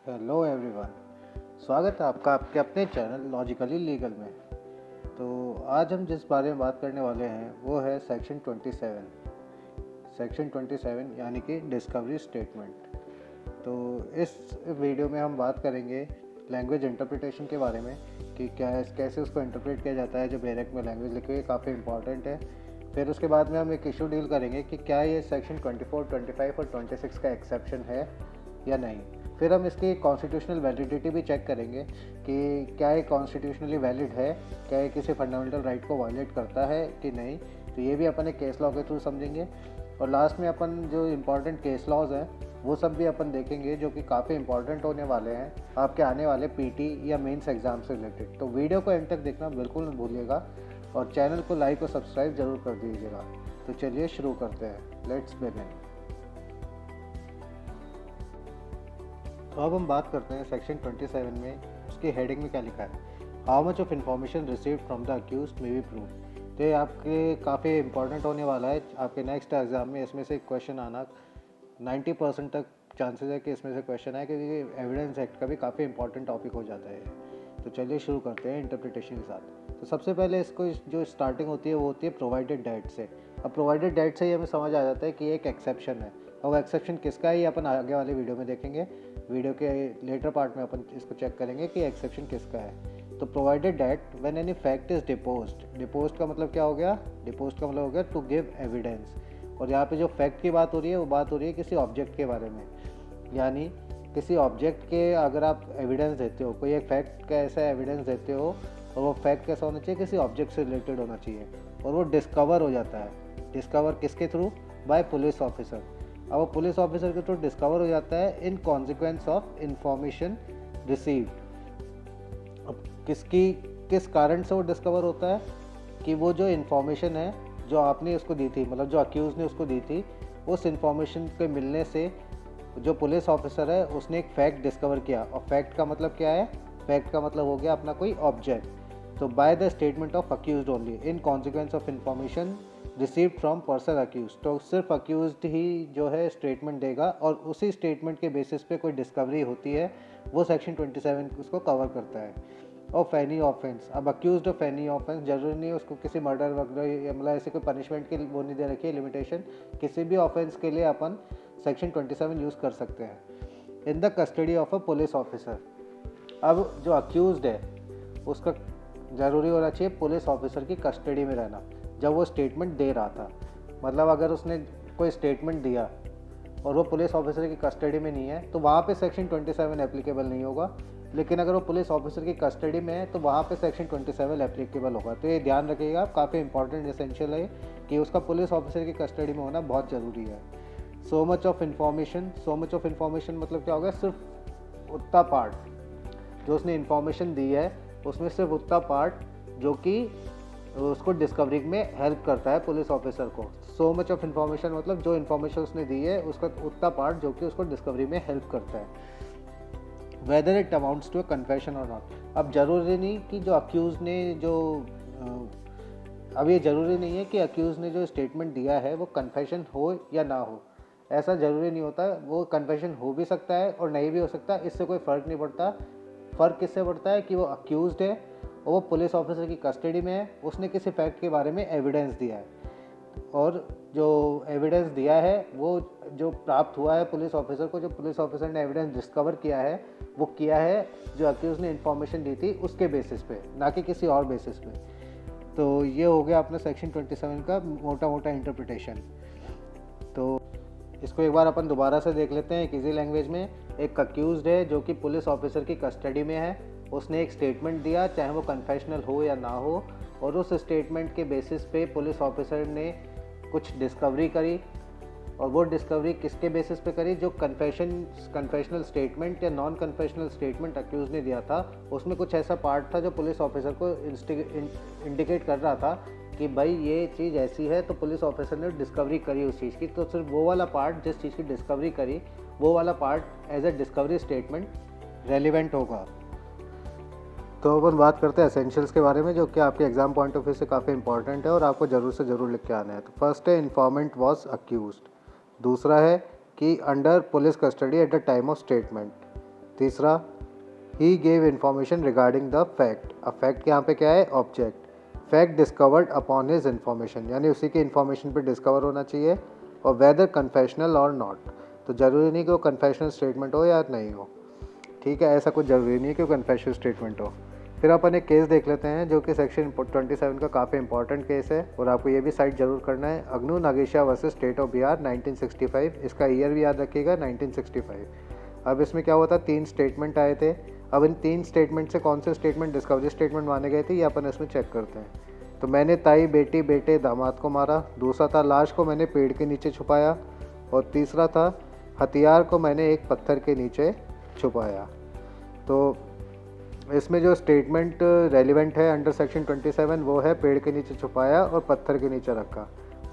Hello everyone. स्वागत है आपका आपके अपने चैनल लॉजिकली लीगल में। तो आज हम जिस बारे में बात करने वाले हैं वो है सेक्शन 27 यानी कि डिस्कवरी स्टेटमेंट। तो इस वीडियो में हम बात करेंगे लैंग्वेज इंटरप्रिटेशन के बारे में कि कैसे उसको इंटरप्रेट किया जाता है। जो बेरेक में लैंग्वेज लिखी हुई है काफ़ी इंपॉर्टेंट है। फिर उसके बाद में हम एक इशू डील करेंगे कि क्या ये सेक्शन 24, 25 और 26 का एक्सेप्शन है या नहीं। फिर हम इसकी कॉन्स्टिट्यूशनल वैलिडिटी भी चेक करेंगे कि क्या ये कॉन्स्टिट्यूशनली वैलिड है, क्या ये किसी फंडामेंटल राइट को वायलेट करता है कि नहीं। तो ये भी अपन एक केस लॉ के थ्रू समझेंगे। और लास्ट में अपन जो इम्पॉर्टेंट केस लॉज हैं वो सब भी अपन देखेंगे जो कि काफ़ी इंपॉर्टेंट होने वाले हैं आपके आने वाले पीटी या मेंस एग्जाम से रिलेटेड। तो वीडियो को एंड तक देखना बिल्कुल मत भूलिएगा और चैनल को लाइक और सब्सक्राइब जरूर कर दीजिएगा। तो चलिए शुरू करते हैं, लेट्स बिगिन। तो अब हम बात करते हैं सेक्शन 27 में उसकी हेडिंग में क्या लिखा है। How much of information received from the accused may be prove. तो ये आपके काफ़ी इंपॉर्टेंट होने वाला है। आपके नेक्स्ट एग्जाम में इसमें से क्वेश्चन आना 90% तक चांसेस है कि इसमें से क्वेश्चन आए, क्योंकि एविडेंस एक्ट का भी काफ़ी इंपॉर्टेंट टॉपिक हो जाता है। तो चलिए शुरू करते हैं इंटरप्रिटेशन के साथ। तो सबसे पहले इसको जो स्टार्टिंग होती है वो होती है प्रोवाइडेड डेट से। अब प्रोवाइडेड डेट से ही हमें समझ आ जाता है कि एक एक्सेप्शन है, और वो एक्सेप्शन किसका है ये अपन आगे वाले वीडियो में देखेंगे। वीडियो के लेटर पार्ट में अपन इसको चेक करेंगे कि एक्सेप्शन किसका है। तो provided that when any fact is deposed का मतलब क्या हो गया, डिपोज्ड का मतलब हो गया टू गिव एविडेंस। और यहाँ पे जो फैक्ट की बात हो रही है वो बात हो रही है किसी ऑब्जेक्ट के बारे में। यानी किसी ऑब्जेक्ट के अगर आप एविडेंस देते हो, कोई एक फैक्ट का ऐसा एविडेंस देते हो, और वो फैक्ट कैसा होना चाहिए, किसी ऑब्जेक्ट से रिलेटेड होना चाहिए, और वो डिस्कवर हो जाता है। डिस्कवर किसके थ्रू, बाय पुलिस ऑफिसर। अब वो पुलिस ऑफिसर के थ्रू डिस्कवर हो जाता है इन कॉन्सिक्वेंस ऑफ इंफॉर्मेशन रिसीव्ड। अब किस कारण से वो डिस्कवर होता है कि वो जो इन्फॉर्मेशन है जो आपने उसको दी थी, मतलब जो अक्यूज़ ने उसको दी थी, उस इन्फॉर्मेशन के मिलने से जो पुलिस ऑफिसर है उसने एक फैक्ट डिस्कवर किया। और फैक्ट का मतलब क्या है, फैक्ट का मतलब हो गया अपना कोई ऑब्जेक्ट। तो by the statement of accused only in consequence of information received from person accuse. तो सिर्फ अक्यूज्ड ही जो है स्टेटमेंट देगा, और उसी स्टेटमेंट के बेसिस पे कोई डिस्कवरी होती है वो सेक्शन 27 उसको कवर करता है। ऑफ एनी ऑफेंस, अब अक्यूज्ड ऑफ एनी ऑफेंस जरूरी नहीं है उसको किसी मर्डर वगैरह या मतलब ऐसे कोई पनिशमेंट की वो नहीं दे रखी है लिमिटेशन। किसी भी ऑफेंस के लिए अपन सेक्शन 27 यूज़ कर सकते हैं। In the custody of a police officer. अब जो अक्यूज्ड है उसका ज़रूरी होना चाहिए पुलिस ऑफिसर की कस्टडी में रहना जब वो स्टेटमेंट दे रहा था। मतलब अगर उसने कोई स्टेटमेंट दिया और वो पुलिस ऑफिसर की कस्टडी में नहीं है तो वहाँ पे सेक्शन 27 एप्लीकेबल नहीं होगा। लेकिन अगर वो पुलिस ऑफिसर की कस्टडी में है तो वहाँ पे सेक्शन 27 एप्लीकेबल होगा। तो ये ध्यान रखिएगा, काफ़ी इंपॉर्टेंट एसेंशियल है कि उसका पुलिस ऑफिसर की कस्टडी में होना बहुत ज़रूरी है। सो मच ऑफ इन्फॉर्मेशन मतलब क्या होगा, सिर्फ उतना पार्ट जो उसने इन्फॉर्मेशन दी है उसमें सिर्फ उतना पार्ट जो कि उसको डिस्कवरी में हेल्प करता है पुलिस ऑफिसर को। सो मच ऑफ इन्फॉर्मेशन मतलब जो इन्फॉर्मेशन उसने दी है उसका उतना पार्ट जो कि उसको डिस्कवरी में हेल्प करता है। Whether it amounts to a confession or not. अब जरूरी नहीं कि जो अक्यूज़ ने जो अब ये ज़रूरी नहीं है कि अक्यूज़ ने जो स्टेटमेंट दिया है वो कन्फेशन हो या ना हो। ऐसा ज़रूरी नहीं होता, वो कन्फेशन हो भी सकता है और नहीं भी हो सकता, इससे कोई फ़र्क नहीं पड़ता। फ़र्क किससे पड़ता है कि वो अक्यूज़ड है और वो पुलिस ऑफिसर की कस्टडी में है, उसने किसी फैक्ट के बारे में एविडेंस दिया है, और जो एविडेंस दिया है वो जो प्राप्त हुआ है पुलिस ऑफिसर को, जो पुलिस ऑफिसर ने एविडेंस डिस्कवर किया है वो किया है जो अक्यूज़ ने इन्फॉर्मेशन दी थी उसके बेसिस पे, ना कि किसी और बेसिस पे। तो ये हो गया अपना सेक्शन 27 का मोटा मोटा इंटरप्रिटेशन। तो इसको एक बार अपन दोबारा से देख लेते हैं एक इजी लैंग्वेज में। एक अक्यूज्ड है जो कि पुलिस ऑफिसर की कस्टडी में है, उसने एक स्टेटमेंट दिया चाहे वो कन्फेशनल हो या ना हो, और उस स्टेटमेंट के बेसिस पे पुलिस ऑफिसर ने कुछ डिस्कवरी करी। और वो डिस्कवरी किसके बेसिस पे करी, जो कन्फेशनल स्टेटमेंट या नॉन कन्फेशनल स्टेटमेंट अक्यूज ने दिया था उसमें कुछ ऐसा पार्ट था जो पुलिस ऑफिसर को इंडिकेट कर रहा था कि भाई ये चीज़ ऐसी है, तो पुलिस ऑफिसर ने डिस्कवरी करी उस चीज़ की। तो सिर्फ वो वाला पार्ट जिस चीज़ की डिस्कवरी करी वो वाला part as a discovery statement relevant होगा। तो अपन बात करते हैं एसेंशियल्स के बारे में जो कि आपके एग्जाम पॉइंट ऑफ व्यू से काफ़ी इंपॉर्टेंट है और आपको ज़रूर से ज़रूर लिख के आना है। तो फर्स्ट है इन्फॉर्मेंट वॉज अक्यूज्ड। दूसरा है कि under police custody at the time of statement. तीसरा, he gave information regarding the fact. अब फैक्ट यहाँ पे क्या है? Object. Fact discovered upon his information, यानी उसी के इन्फॉर्मेशन पे डिस्कवर होना चाहिए, और वेदर कन्फेशनल और नॉट, तो ज़रूरी नहीं कि वो कन्फेशनल स्टेटमेंट हो या नहीं हो। ठीक है, ऐसा कुछ ज़रूरी नहीं है कि वो कन्फेशनल स्टेटमेंट हो। फिर अपन एक केस देख लेते हैं जो कि सेक्शन 27 का काफ़ी इंपॉर्टेंट केस है, और आपको ये भी साइट जरूर करना है, Agnu Nagesia versus state of Bihar 1965। इसका ईयर भी याद रखिएगा, 1965। अब इसमें क्या हुआ था, 3 स्टेटमेंट आए थे। अब इन 3 स्टेटमेंट से कौन से स्टेटमेंट डिस्कवरी स्टेटमेंट माने गए थे, ये अपन इसमें चेक करते हैं। तो मैंने ताई, बेटी, बेटे, दामाद को मारा। दूसरा था, लाश को मैंने पेड़ के नीचे छुपाया। और तीसरा था, हथियार को मैंने एक पत्थर के नीचे छुपाया। तो इसमें जो स्टेटमेंट रेलिवेंट है अंडर सेक्शन 27 वो है पेड़ के नीचे छुपाया और पत्थर के नीचे रखा,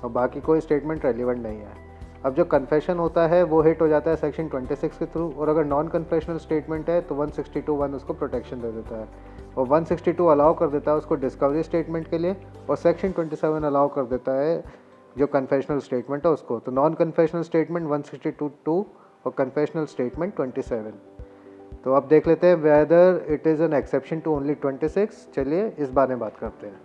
और बाकी कोई स्टेटमेंट रेलिवेंट नहीं है। अब जो कन्फेशन होता है वो हिट हो जाता है सेक्शन 26 के थ्रू, और अगर नॉन कन्फेशनल स्टेटमेंट है तो 162(1) उसको प्रोटेक्शन दे देता है, और 162 अलाउ कर देता है उसको डिस्कवरी स्टेटमेंट के लिए, और सेक्शन 27 अलाउ कर देता है जो कन्फेशनल स्टेटमेंट है उसको। तो नॉन कन्फेशनल स्टेटमेंट 162(2) और कन्फेशनल स्टेटमेंट 27। तो अब देख लेते हैं whether it is an exception to only 26। चलिए इस बारे में बात करते हैं।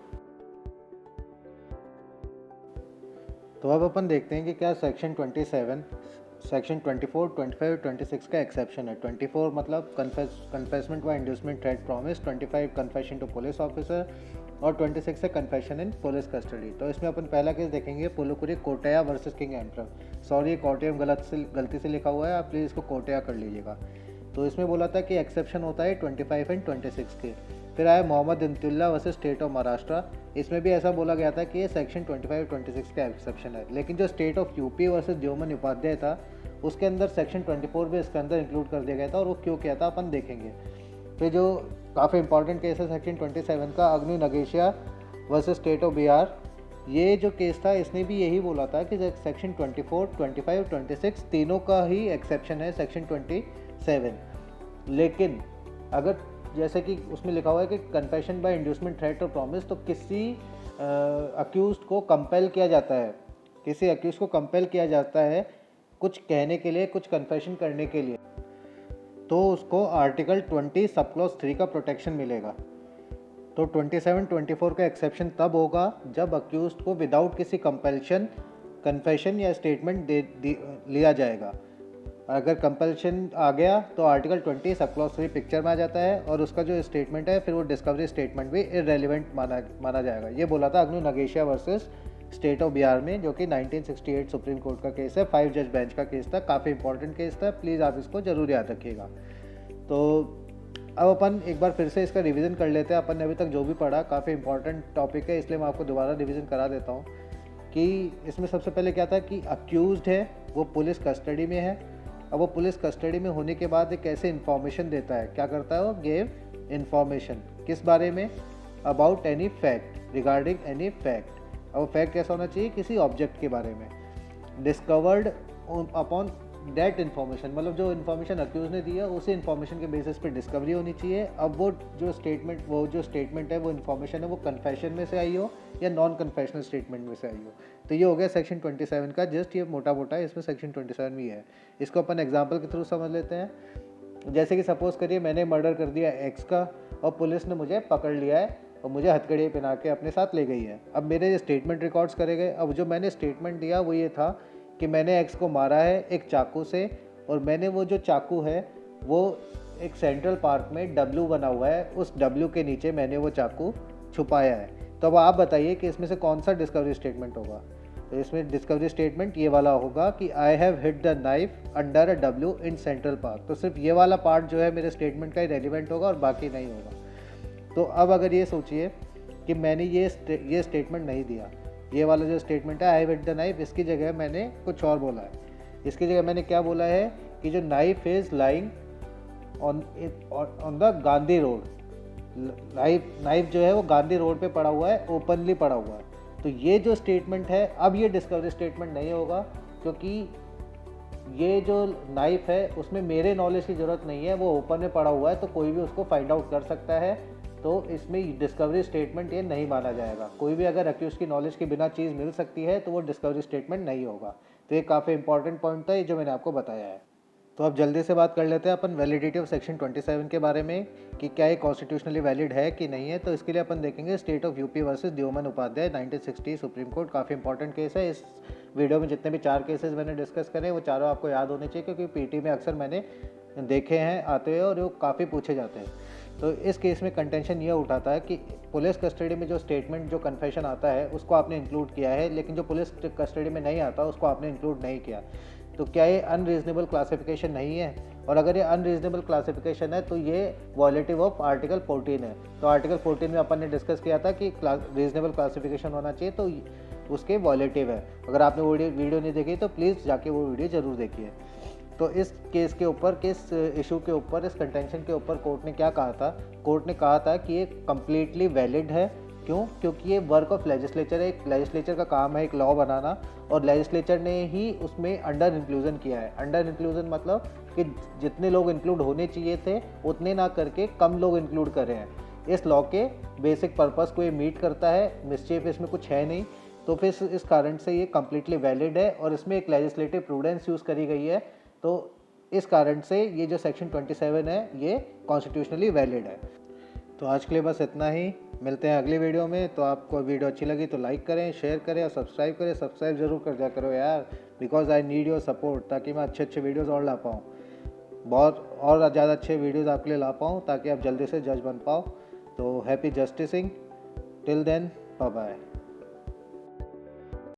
तो अब अपन देखते हैं कि क्या सेक्शन 27, सेक्शन 24, 25, 26 का एक्सेप्शन है। 24 मतलब कन्फेसमेंट व inducement threat promise, 25 confession to police officer, और 26 है कन्फेशन इन पुलिस कस्टडी। तो इसमें अपन पहला केस देखेंगे, पुलुकुरी कोटया वर्सेस किंग एम्परर। सॉरी, ये कोटयम गलती से लिखा हुआ है, आप प्लीज़ इसको कोटया कर लीजिएगा। तो इसमें बोला था कि एक्सेप्शन होता है 25 एंड 26 के। फिर आया Mohammed Inayatullah versus state of Maharashtra. इसमें भी ऐसा बोला गया था कि ये सेक्शन 25 26 का एक्सेप्शन है, लेकिन जो state of UP versus Deoman Upadhyaya था उसके अंदर सेक्शन 24 भी इसके अंदर इंक्लूड कर दिया गया था, और वो क्यों किया था अपन देखेंगे। फिर जो काफ़ी इंपॉर्टेंट केस है सेक्शन 27 का, अग्नि Nagesia versus state of Bihar. ये जो केस था इसने भी यही बोला था कि सेक्शन 24, 25, 26 तीनों का ही एक्सेप्शन है सेक्शन 27। लेकिन अगर जैसे कि उसमें लिखा हुआ है कि कन्फेशन बाय इंड्यूसमेंट थ्रेट और प्रॉमिस, तो किसी अक्यूज्ड को कंपेल किया जाता है, किसी अक्यूज को कंपेल किया जाता है कुछ कहने के लिए, कुछ कन्फेशन करने के लिए, तो उसको आर्टिकल 20 सब क्लॉज 3 का प्रोटेक्शन मिलेगा। तो 27, 24 का एक्सेप्शन तब होगा जब अक्यूज्ड को विदाउट किसी कंपल्शन कन्फेशन या स्टेटमेंट लिया जाएगा। अगर कंपल्शन आ गया तो आर्टिकल 20 सब क्लॉज 3 पिक्चर में आ जाता है, और उसका जो स्टेटमेंट है फिर वो डिस्कवरी स्टेटमेंट भी इररेलेवेंट माना जाएगा। ये बोला था Agnu Nagesia versus state of Bihar में, जो कि 1968 सुप्रीम कोर्ट का केस है, 5 जज बेंच का केस था, काफ़ी इंपॉर्टेंट केस था, प्लीज़ आप इसको ज़रूर याद रखिएगा। तो अब अपन एक बार फिर से इसका रिवीजन कर लेते हैं। अपन ने अभी तक जो भी पढ़ा काफ़ी इंपॉर्टेंट टॉपिक है, इसलिए मैं आपको दोबारा रिवीजन करा देता हूँ कि इसमें सबसे पहले क्या था कि अक्यूज्ड है वो पुलिस कस्टडी में है। अब वो पुलिस कस्टडी में होने के बाद एक कैसे इन्फॉर्मेशन देता है, क्या करता है वो, गेव इन्फॉर्मेशन, किस बारे में, about any fact, regarding any fact. अब वो फैक्ट कैसा होना चाहिए, किसी ऑब्जेक्ट के बारे में, डिस्कवर्ड अपॉन दैट इन्फॉर्मेशन, मतलब जो इन्फॉर्मेशन अक्यूज ने दी है उसी इन्फॉर्मेशन के बेसिस पे डिस्कवरी होनी चाहिए। अब वो जो स्टेटमेंट है वो इन्फॉर्मेशन है वो कन्फेशन में से आई हो या नॉन कन्फेशनल स्टेटमेंट में से आई हो। तो ये हो गया सेक्शन 27 का, जस्ट ये मोटा मोटा है, इसमें सेक्शन 27 भी है। इसको अपन एग्जाम्पल के थ्रू समझ लेते हैं। जैसे कि सपोज करिए मैंने मर्डर कर दिया एक्स का, और पुलिस ने मुझे पकड़ लिया है और मुझे हथकड़ी पहना के अपने साथ ले गई है। अब मेरे स्टेटमेंट रिकॉर्ड्स करे गए। अब जो मैंने स्टेटमेंट दिया वो ये था कि मैंने एक्स को मारा है एक चाकू से, और मैंने वो जो चाकू है वो एक सेंट्रल पार्क में डब्ल्यू बना हुआ है, उस डब्ल्यू के नीचे मैंने वो चाकू छुपाया है। तो अब आप बताइए कि इसमें से कौन सा डिस्कवरी स्टेटमेंट होगा। तो इसमें डिस्कवरी स्टेटमेंट ये वाला होगा कि I have hid the knife under a W in central park. तो सिर्फ ये वाला पार्ट जो है मेरे स्टेटमेंट का ही रेलिवेंट होगा और बाकी नहीं होगा। तो अब अगर ये सोचिए कि मैंने ये स्टेटमेंट नहीं दिया, ये वाला जो स्टेटमेंट है आई विद द नाइफ, इसकी जगह मैंने कुछ और बोला है। इसकी जगह मैंने क्या बोला है कि जो knife is lying on the Gandhi road, knife जो है वो गांधी रोड पे पड़ा हुआ है, ओपनली पड़ा हुआ है। तो ये जो स्टेटमेंट है, अब ये डिस्कवरी स्टेटमेंट नहीं होगा, क्योंकि ये जो नाइफ है उसमें मेरे नॉलेज की ज़रूरत नहीं है, वो ओपन में पड़ा हुआ है, तो कोई भी उसको फाइंड आउट कर सकता है। तो इसमें डिस्कवरी स्टेटमेंट ये नहीं माना जाएगा। कोई भी अगर अक्यूज की नॉलेज के बिना चीज़ मिल सकती है तो वो डिस्कवरी स्टेटमेंट नहीं होगा। तो ये काफ़ी इंपॉर्टेंट पॉइंट था ये जो मैंने आपको बताया है। तो अब जल्दी से बात कर लेते हैं अपन वैलिडिटी ऑफ सेक्शन 27 के बारे में कि क्या ये कॉन्स्टिट्यूशनली वैलिड है कि नहीं है। तो इसके लिए अपन देखेंगे state of UP versus Deoman Upadhyaya 1960 Supreme Court. काफ़ी इंपॉर्टेंट केस है। इस वीडियो में जितने भी 4 केसेस मैंने डिस्कस करे वो चारों आपको याद होने चाहिए, क्योंकि पीटी में अक्सर मैंने देखे हैं आते हुए और वो काफ़ी पूछे जाते हैं। तो इस केस में कंटेंशन ये उठाता है कि पुलिस कस्टडी में जो स्टेटमेंट जो कन्फेशन आता है उसको आपने इंक्लूड किया है, लेकिन जो पुलिस कस्टडी में नहीं आता उसको आपने इंक्लूड नहीं किया। तो क्या ये अनरीजनेबल क्लासिफिकेशन नहीं है? और अगर ये अनरीजनेबल क्लासिफिकेशन है तो ये वॉयलेटिव ऑफ आर्टिकल 14 है। तो आर्टिकल 14 में अपन ने डिस्कस किया था कि रीजनेबल क्लासिफिकेशन होना चाहिए, तो उसके वॉयलेटिव है। अगर आपने वो वीडियो नहीं देखी तो प्लीज़ जाके वो वीडियो ज़रूर देखिए। तो इस केस के ऊपर, किस इशू के ऊपर, इस कंटेंशन के ऊपर कोर्ट ने क्या कहा था? कोर्ट ने कहा था कि ये कम्प्लीटली वैलिड है। क्यों? क्योंकि ये वर्क ऑफ लेजिस्लेचर है। एक लेजिस्लेचर का काम है एक लॉ बनाना, और लेजिस्लेचर ने ही उसमें अंडर इंक्लूजन किया है। अंडर इंक्लूजन मतलब कि जितने लोग इंक्लूड होने चाहिए थे उतने ना करके कम लोग इंक्लूड कर रहे हैं। इस लॉ के बेसिक पर्पस को ये मीट करता है, मिसचीफ इसमें कुछ है नहीं। तो फिर इस कारण से ये कम्प्लीटली वैलिड है और इसमें एक लेजिस्लेटिव प्रूडेंस यूज़ करी गई है। तो इस कारण से ये जो सेक्शन 27 है ये कॉन्स्टिट्यूशनली वैलिड है। तो आज के लिए बस इतना ही। मिलते हैं अगली वीडियो में। तो आपको वीडियो अच्छी लगी तो लाइक करें, शेयर करें और सब्सक्राइब करें। सब्सक्राइब ज़रूर कर दिया करो यार, because I need your support, ताकि मैं अच्छे अच्छे वीडियोज़ और ला पाऊँ, बहुत और ज़्यादा अच्छे वीडियोज़ आपके लिए ला पाऊँ, ताकि आप जल्दी से जज बन पाओ। तो happy justicing, till then bye bye.